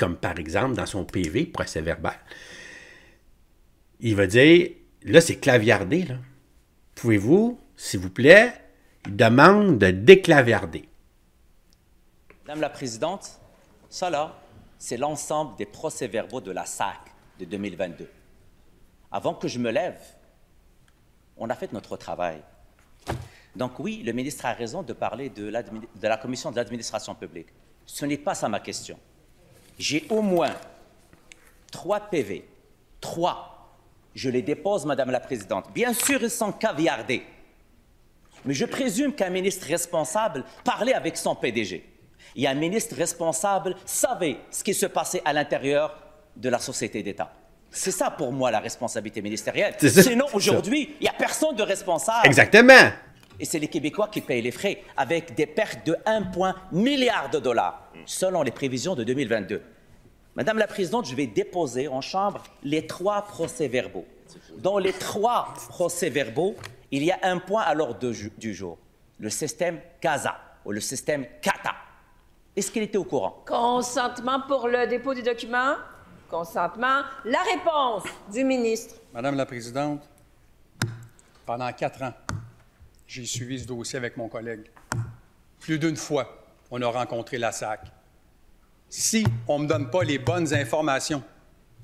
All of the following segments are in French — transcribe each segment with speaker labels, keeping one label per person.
Speaker 1: comme par exemple dans son PV, procès verbal, il va dire, là, c'est claviardé, là. Pouvez-vous, s'il vous plaît, il demande de déclaviarder.
Speaker 2: Madame la Présidente, ça là, c'est l'ensemble des procès-verbaux de la SAC de 2022. Avant que je me lève, on a fait notre travail. Donc oui, le ministre a raison de parler de la Commission de l'administration publique. Ce n'est pas ça ma question. J'ai au moins 3 PV. 3. Je les dépose, Madame la Présidente. Bien sûr, ils sont caviardés. Mais je présume qu'un ministre responsable parlait avec son PDG. Et un ministre responsable savait ce qui se passait à l'intérieur de la société d'État. C'est ça pour moi la responsabilité ministérielle. Sinon, aujourd'hui, il n'y a personne de responsable.
Speaker 1: Exactement.
Speaker 2: Et c'est les Québécois qui payent les frais, avec des pertes de 1,1 milliard de dollars, selon les prévisions de 2022. Madame la Présidente, je vais déposer en Chambre les 3 procès-verbaux. Dans les 3 procès-verbaux, il y a un point à l'ordre du jour, le système CASA ou le système CATA. Est-ce qu'il était au courant?
Speaker 3: Consentement pour le dépôt des documents? Consentement. La réponse du ministre.
Speaker 4: Madame la Présidente, pendant 4 ans, j'ai suivi ce dossier avec mon collègue. Plus d'une fois, on a rencontré la SAC. Si on ne me donne pas les bonnes informations,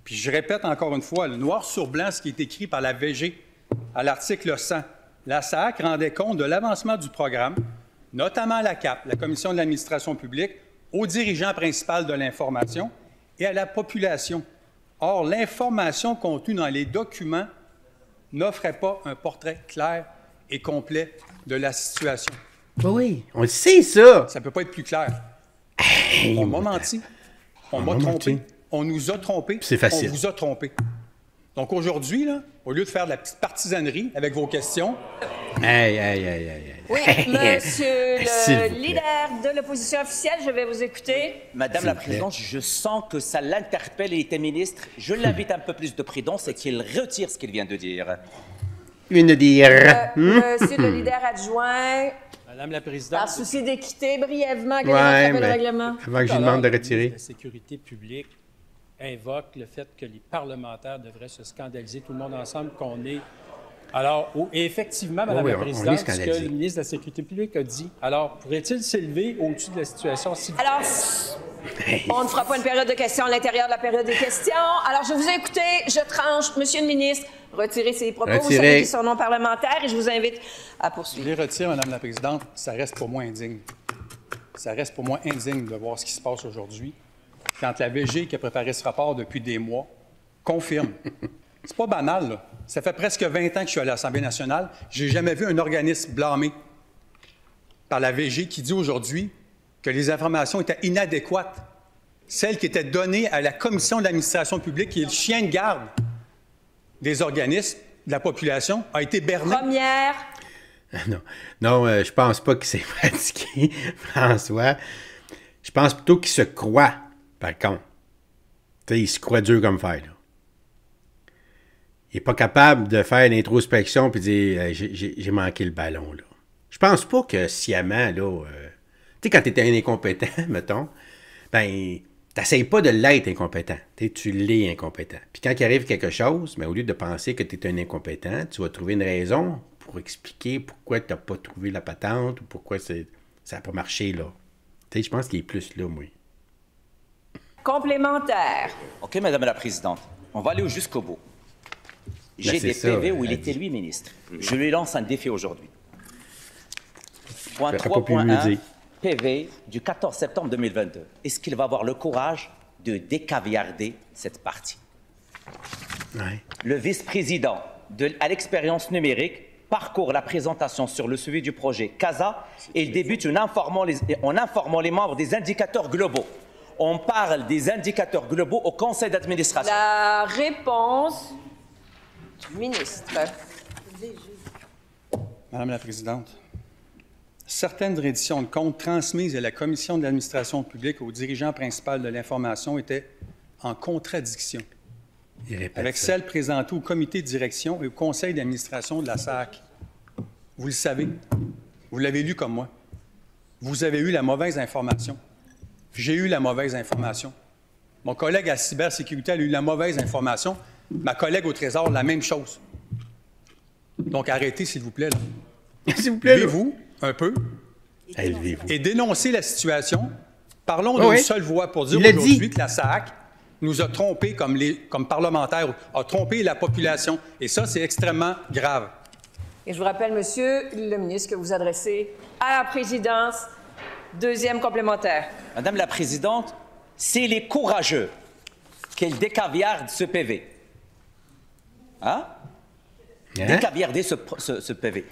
Speaker 4: puis je répète encore une fois, le noir sur blanc, ce qui est écrit par la VG à l'article 100, la SAC rendait compte de l'avancement du programme, notamment la CAP, la Commission de l'administration publique, au dirigeant principal de l'information et à la population. Or, l'information contenue dans les documents n'offrait pas un portrait clair et complet de la situation.
Speaker 1: Oui, on le sait, ça.
Speaker 4: Ça ne peut pas être plus clair. On m'a menti. On m'a trompé. On nous a trompés.
Speaker 1: C'est facile.
Speaker 4: On vous a trompés. Donc aujourd'hui, là, au lieu de faire de la petite partisanerie avec vos questions...
Speaker 3: Oui, monsieur le leader de l'opposition officielle, je vais vous écouter.
Speaker 2: Madame la Présidente, je sens que ça l'interpelle, il était ministre. Je l'invite un peu plus de prudence et qu'il retire ce qu'il vient de dire.
Speaker 1: Monsieur
Speaker 3: le leader adjoint...
Speaker 5: Madame la Présidente...
Speaker 3: Par souci d'équité, brièvement, quel est votre règlement?
Speaker 1: Avant que je lui demande de retirer.
Speaker 5: La sécurité publique invoque le fait que les parlementaires devraient se scandaliser tout le monde ensemble, qu'on est... Alors, et effectivement, Madame la Présidente, ce que le ministre de la Sécurité publique a dit, alors, pourrait-il s'élever au-dessus de la situation?
Speaker 3: Alors, on ne fera pas une période de questions à l'intérieur de la période des questions. Alors, je vous ai écouté, je tranche. Monsieur le ministre, retirez ces propos. Vous savez qu'ils sont non parlementaires et je vous invite à poursuivre.
Speaker 4: Je les retire, Madame la Présidente. Ça reste pour moi indigne. Ça reste pour moi indigne de voir ce qui se passe aujourd'hui quand la VG qui a préparé ce rapport depuis des mois confirme. C'est pas banal, là. Ça fait presque 20 ans que je suis à l'Assemblée nationale. Je n'ai jamais vu un organisme blâmé par la VG qui dit aujourd'hui que les informations étaient inadéquates. Celles qui étaient données à la Commission de l'administration publique, qui est le chien de garde des organismes, de la population, a été bernée.
Speaker 3: Première.
Speaker 1: Non, je pense pas qu'il s'est pratiqué, François. Je pense plutôt qu'il se croit, par contre. Tu sais, il se croit dur comme fer, là. Il n'est pas capable de faire l'introspection et dire j'ai manqué le ballon, là. Je pense pas que sciemment, là... tu sais, quand tu es un incompétent, mettons, ben, t'essayes pas de l'être incompétent. Tu l'es incompétent. Puis quand il arrive quelque chose, ben, au lieu de penser que tu es un incompétent, tu vas trouver une raison pour expliquer pourquoi tu n'as pas trouvé la patente ou pourquoi ça n'a pas marché, là. Tu sais, je pense qu'il est plus là, moi.
Speaker 3: Complémentaire.
Speaker 2: OK, Madame la Présidente, on va aller jusqu'au bout. J'ai des PV où il était, lui, ministre. Je lui lance un défi aujourd'hui. Point 3.1, PV du 14 septembre 2022. Est-ce qu'il va avoir le courage de décaviarder cette partie?
Speaker 1: Ouais.
Speaker 2: Le vice-président à l'expérience numérique parcourt la présentation sur le suivi du projet CASA et il débute en informant les membres des indicateurs globaux. On parle des indicateurs globaux au conseil d'administration.
Speaker 3: La réponse du ministre.
Speaker 4: Madame la Présidente, certaines redditions de comptes transmises à la Commission de l'administration publique au dirigeant principal de l'information étaient en contradiction avec celles présentées au comité de direction et au conseil d'administration de la SAC. Vous le savez, vous l'avez lu comme moi. Vous avez eu la mauvaise information. J'ai eu la mauvaise information. Mon collègue à la cybersécurité a eu la mauvaise information. Ma collègue au Trésor, la même chose. Donc, arrêtez, s'il vous plaît.
Speaker 1: S'il vous plaît.
Speaker 4: Levez-vous un peu et dénoncez la situation. Parlons d'une seule voix pour dire aujourd'hui que la SAC nous a trompés comme parlementaires, a trompé la population. Et ça, c'est extrêmement grave.
Speaker 3: Et je vous rappelle, Monsieur le ministre, que vous adressez à la présidence. Deuxième complémentaire.
Speaker 2: Madame la Présidente, s'il est courageux qu'elle décaviarde ce PV, décaviarder ce PV.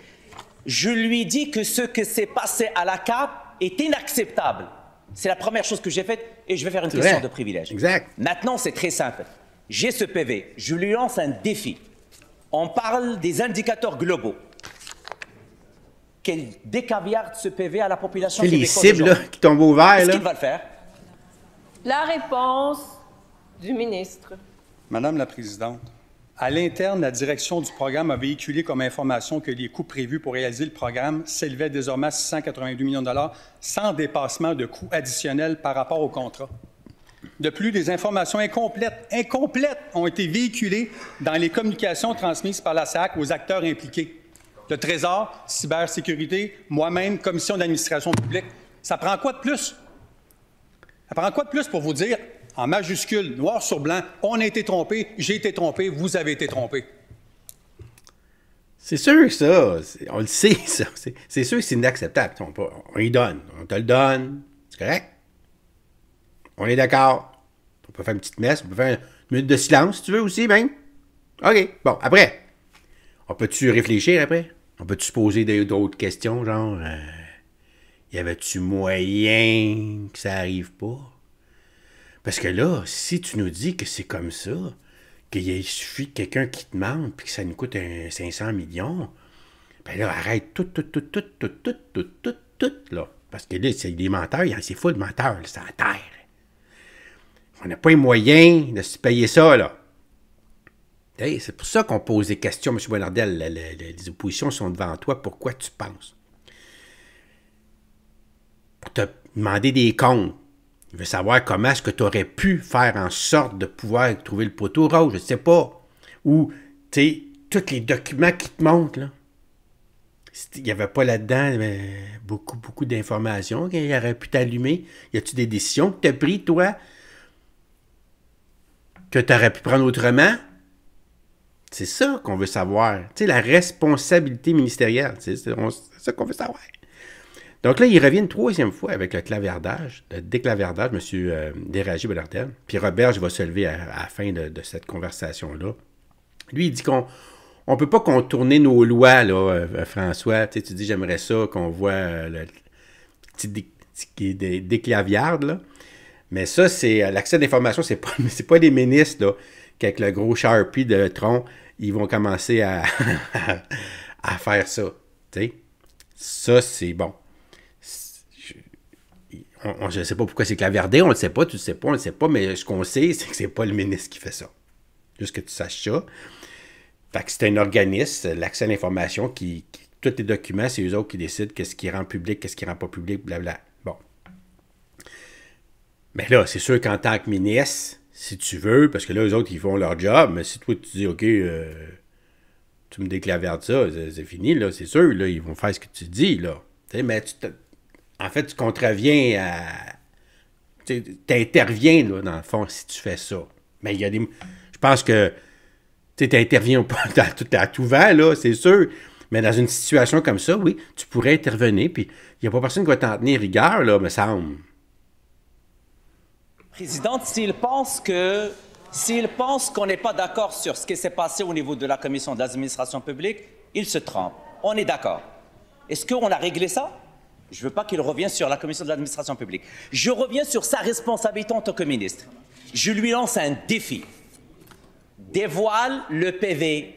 Speaker 2: Je lui dis que ce qui s'est passé à la CAP est inacceptable. C'est la première chose que j'ai faite et je vais faire une question de privilège.
Speaker 1: Exact.
Speaker 2: Maintenant, c'est très simple. J'ai ce PV. Je lui lance un défi. On parle des indicateurs globaux. Qu'elle décaviarde ce PV à la population.
Speaker 1: C'est les cibles là, qui tombent au vert.
Speaker 2: Est-ce qu'il va le faire?
Speaker 3: La réponse du ministre.
Speaker 4: Madame la Présidente, à l'interne, la direction du programme a véhiculé comme information que les coûts prévus pour réaliser le programme s'élevaient désormais à 682 millions de dollars sans dépassement de coûts additionnels par rapport au contrat. De plus, des informations incomplètes ont été véhiculées dans les communications transmises par la SAC aux acteurs impliqués. Le Trésor, cybersécurité, moi-même, commission d'administration publique. Ça prend quoi de plus? Ça prend quoi de plus pour vous dire, en majuscule, noir sur blanc, on a été trompé, j'ai été trompé, vous avez été trompé?
Speaker 1: C'est sûr, ça. On le sait, ça. C'est sûr que c'est inacceptable. On y donne. On te le donne. C'est correct? On est d'accord. On peut faire une petite messe. On peut faire une minute de silence, si tu veux aussi, même. OK. Bon, après. On peut-tu réfléchir après? On peut-tu se poser d'autres questions, genre... y avait-tu moyen que ça arrive pas? Parce que là, si tu nous dis que c'est comme ça, qu'il suffit de quelqu'un qui te demande puis que ça nous coûte 500 millions, ben là, arrête tout, là. Parce que là, c'est des menteurs, c'est fou de menteurs, c'est à la terre. On n'a pas les moyens de se payer ça, là. Hey, c'est pour ça qu'on pose des questions, M. Bonardel. Les oppositions sont devant toi. Pourquoi tu penses? Pour te demander des comptes. Il veut savoir comment est-ce que tu aurais pu faire en sorte de pouvoir trouver le poteau rose, je ne sais pas. Ou, tu sais, tous les documents qui te montrent, là. Il n'y avait pas là-dedans beaucoup d'informations qu'il aurait pu t'allumer. Y a-tu des décisions que tu as prises, toi, que tu aurais pu prendre autrement? C'est ça qu'on veut savoir. Tu sais, la responsabilité ministérielle. C'est ça qu'on veut savoir. Donc là, il revient une troisième fois avec le claviardage, le déclaviardage, M. Déragi-Bonardel. Puis Robert, je vais se lever à la fin de cette conversation-là. Lui, il dit qu'on ne peut pas contourner nos lois, là, François. Tu sais, tu dis, j'aimerais ça qu'on voit le petit déclaviarde, là. Mais ça, c'est l'accès d'information, c'est pas des ministres, là, qu'avec le gros Sharpie de tronc, ils vont commencer à faire ça. Tu sais? Ça, c'est bon. Je ne sais pas pourquoi c'est claviardé, on ne le sait pas, tu ne le sais pas, on ne le sait pas, mais ce qu'on sait, c'est que c'est pas le ministre qui fait ça. Juste que tu saches ça. Fait que c'est un organisme, l'accès à l'information, tous les documents, c'est eux autres qui décident qu'est-ce qui rend public, qu'est-ce qui rend pas public, blablabla. Bon. Mais là, c'est sûr qu'en tant que ministre, si tu veux, parce que là, eux autres, ils font leur job, mais si toi, tu dis, OK, tu me déclavardes ça, c'est fini, là, c'est sûr, là, ils vont faire ce que tu dis, là. T'sais, mais en fait, tu contreviens à... Tu interviens, là, dans le fond, si tu fais ça. Mais il y a des... Je pense que tu n'interviens pas à tout vent, là, c'est sûr. Mais dans une situation comme ça, oui, tu pourrais intervenir, puis il n'y a pas personne qui va t'en tenir rigueur, là, me semble.
Speaker 2: Présidente, s'il pense qu'on n'est pas d'accord sur ce qui s'est passé au niveau de la commission de l'administration publique, il se trompe. On est d'accord. Est-ce qu'on a réglé ça? Je ne veux pas qu'il revienne sur la commission de l'administration publique. Je reviens sur sa responsabilité en tant que ministre. Je lui lance un défi. Dévoile le PV.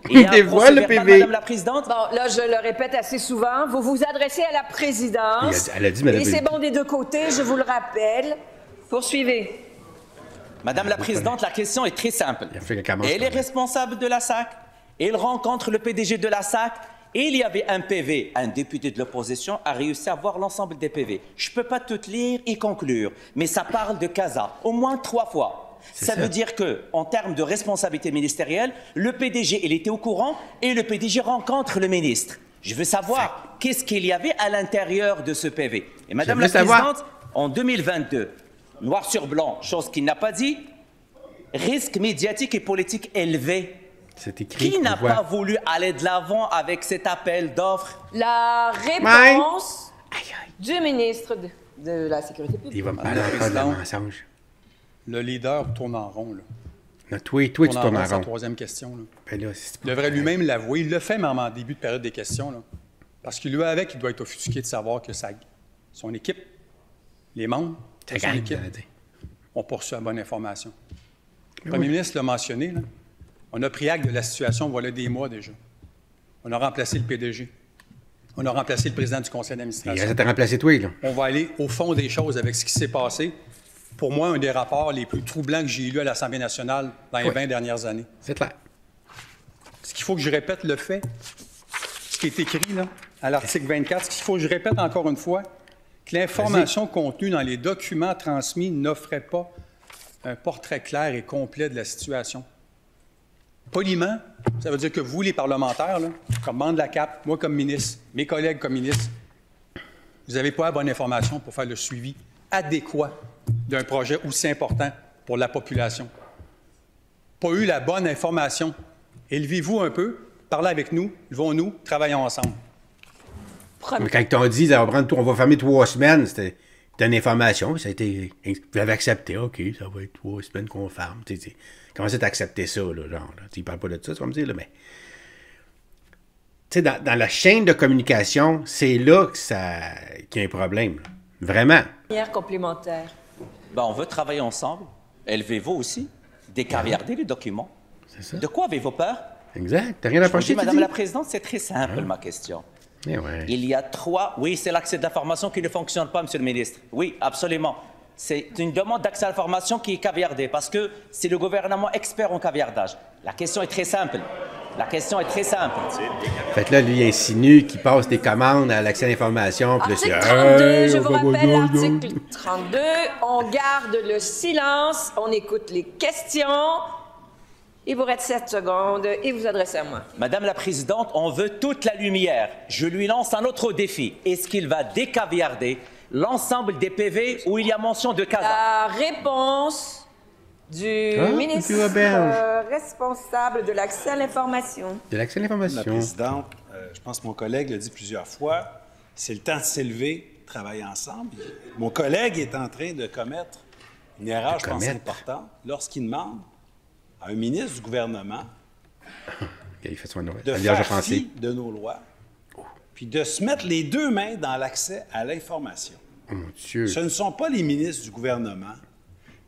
Speaker 1: Dévoile le PV.
Speaker 2: Madame la Présidente.
Speaker 3: Bon, là, je le répète assez souvent. Vous vous adressez à la présidence.
Speaker 1: Elle a dit, Madame.
Speaker 3: Et c'est bon des deux côtés, je vous le rappelle. Poursuivez.
Speaker 2: Madame la Présidente, la question est très simple. Elle est responsable de la SAC. Elle rencontre le PDG de la SAC. Et il y avait un PV. Un député de l'opposition a réussi à voir l'ensemble des PV. Je ne peux pas tout lire et conclure, mais ça parle de CASA au moins 3 fois. Ça veut dire qu'en termes de responsabilité ministérielle, le PDG, il était au courant et le PDG rencontre le ministre. Je veux savoir qu'est-ce qu'il y avait à l'intérieur de ce PV. Et Madame la Présidente, en 2022, noir sur blanc, chose qu'il n'a pas dit, risque médiatique et politique élevé.
Speaker 1: C'est écrit.
Speaker 2: Qui n'a pas voulu aller de l'avant avec cet appel d'offres?
Speaker 3: La réponse du ministre de la Sécurité publique.
Speaker 1: Il va me parler encore de mensonge.
Speaker 4: Le leader tourne en rond, là.
Speaker 1: Non, toi, tu tournes en rond.
Speaker 4: C'est la troisième question, là.
Speaker 1: Ben là,
Speaker 4: il devrait lui-même l'avouer. Il le fait même en début de période des questions, là. Parce qu'il lui avec, il doit être offusqué de savoir que son équipe, les membres de son équipe, ont reçu la bonne information. Le premier ministre l'a mentionné, là. On a pris acte de la situation, voilà des mois déjà. On a remplacé le PDG. On a remplacé le président du conseil d'administration.
Speaker 1: Il reste à remplacer toi, là.
Speaker 4: On va aller au fond des choses avec ce qui s'est passé. Pour moi, un des rapports les plus troublants que j'ai lus à l'Assemblée nationale dans les 20 dernières années.
Speaker 1: C'est clair.
Speaker 4: Ce qu'il faut que je répète le fait, ce qui est écrit là, à l'article 24, ce qu'il faut que je répète encore une fois, que l'information contenue dans les documents transmis n'offrait pas un portrait clair et complet de la situation. Poliment, ça veut dire que vous, les parlementaires, là, comme membre de la CAP, moi comme ministre, mes collègues comme ministres, vous n'avez pas la bonne information pour faire le suivi adéquat d'un projet aussi important pour la population. Pas eu la bonne information. Élevez-vous un peu, parlez avec nous, levons-nous, travaillons ensemble.
Speaker 1: Mais quand t'ont dit, ça va prendre on va fermer 3 semaines, c'était une information, ça a été, vous l'avez accepté, OK, ça va être 3 semaines qu'on ferme. Comment ça t'accepter ça, là, genre, là? Il parle pas de ça, tu vas me dire, là, mais... Tu sais, dans la chaîne de communication, c'est là qu'il y a un problème, là. Vraiment.
Speaker 3: Première complémentaire.
Speaker 2: Ben, on veut travailler ensemble. Élevez-vous aussi. Décaviardez les documents.
Speaker 1: C'est ça.
Speaker 2: De quoi avez-vous peur?
Speaker 1: Exact. T'as rien à pencher,
Speaker 2: Madame la Présidente, c'est très simple, ma question.
Speaker 1: Eh ouais.
Speaker 2: Il y a 3... Oui, c'est l'accès d'information qui ne fonctionne pas, Monsieur le ministre. Oui, absolument. C'est une demande d'accès à l'information qui est caviardée parce que c'est le gouvernement expert en caviardage. La question est très simple. La question est très simple.
Speaker 1: Fait que là, lui, il insinue qu'il passe des commandes à l'accès à l'information.
Speaker 3: Article 32, je vous rappelle l'article 32. On garde le silence, on écoute les questions. Il vous reste 7 secondes et vous adressez à moi.
Speaker 2: Madame la Présidente, on veut toute la lumière. Je lui lance un autre défi. Est-ce qu'il va décaviarder l'ensemble des PV où il y a mention de CASA?
Speaker 3: La réponse du ministre responsable de l'accès à l'information.
Speaker 1: De l'accès à l'information.
Speaker 6: La Présidente, je pense que mon collègue l'a dit plusieurs fois, c'est le temps de s'élever, travailler ensemble. Mon collègue est en train de commettre une erreur, je pense, importante, lorsqu'il demande à un ministre du gouvernement
Speaker 1: il fait son
Speaker 6: de faire fi de nos lois, puis de se mettre les 2 mains dans l'accès à l'information.
Speaker 1: Oh mon Dieu.
Speaker 6: Ce ne sont pas les ministres du gouvernement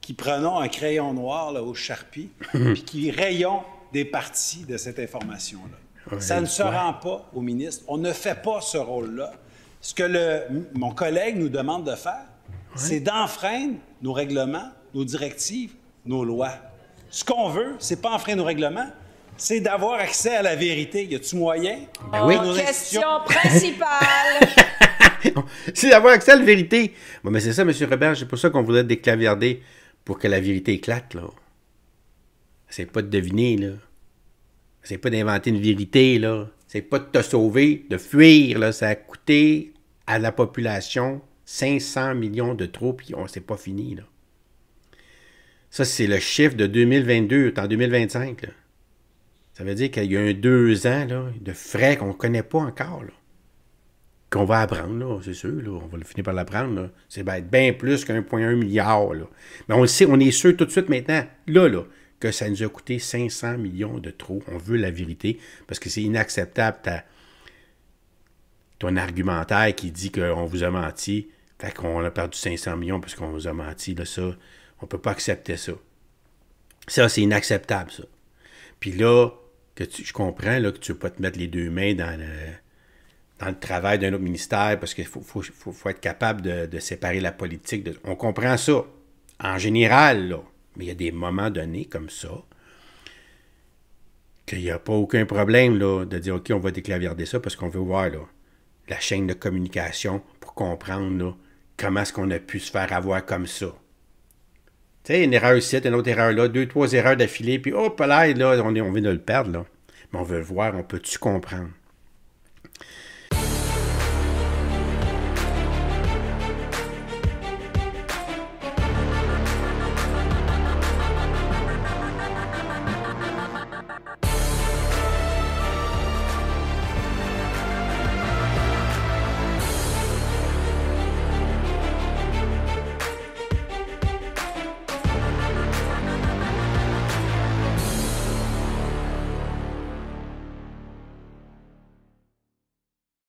Speaker 6: qui prenons un crayon noir là, au Sharpie puis qui rayons des parties de cette information-là. Ça ne se rend pas au ministre. On ne fait pas ce rôle-là. Ce que mon collègue nous demande de faire, c'est d'enfreindre nos règlements, nos directives, nos lois. Ce qu'on veut, c'est pas enfreindre nos règlements, c'est d'avoir accès à la vérité. Y a-t-il moyen?
Speaker 1: Ben oui.
Speaker 3: Question principale.
Speaker 1: C'est d'avoir accès à la vérité. Bon, mais c'est ça, M. Robert, c'est pour ça qu'on voudrait décaviarder pour que la vérité éclate, là. C'est pas de deviner, là. C'est pas d'inventer une vérité, là. C'est pas de te sauver, de fuir, là. Ça a coûté à la population 500 millions de trop, puis c'est pas fini, là. Ça, c'est le chiffre de 2022, en 2025, là. Ça veut dire qu'il y a 2 ans, là, de frais qu'on ne connaît pas encore, là. Qu'on va apprendre, là, c'est sûr, là. On va finir par l'apprendre, là. C'est bien plus qu'1,1 milliard, là. Mais on le sait, on est sûr tout de suite maintenant, là, que ça nous a coûté 500 millions de trop. On veut la vérité, parce que c'est inacceptable ton argumentaire qui dit qu'on vous a menti, fait qu'on a perdu 500 millions parce qu'on vous a menti, là, ça, on peut pas accepter ça. Ça, c'est inacceptable, ça. Puis là, je comprends là, que tu ne veux pas te mettre les 2 mains dans le travail d'un autre ministère parce qu'il faut être capable de séparer la politique. On comprend ça, en général, là. Mais il y a des moments donnés comme ça qu'il n'y a pas aucun problème là, de dire, OK, on va déclaviarder ça parce qu'on veut voir là, la chaîne de communication pour comprendre là, comment est-ce qu'on a pu se faire avoir comme ça. Tu sais, une erreur ici, une autre erreur là, 2, 3 erreurs d'affilée, puis hop là, on vient de le perdre, là. Mais on veut le voir, on peut-tu comprendre?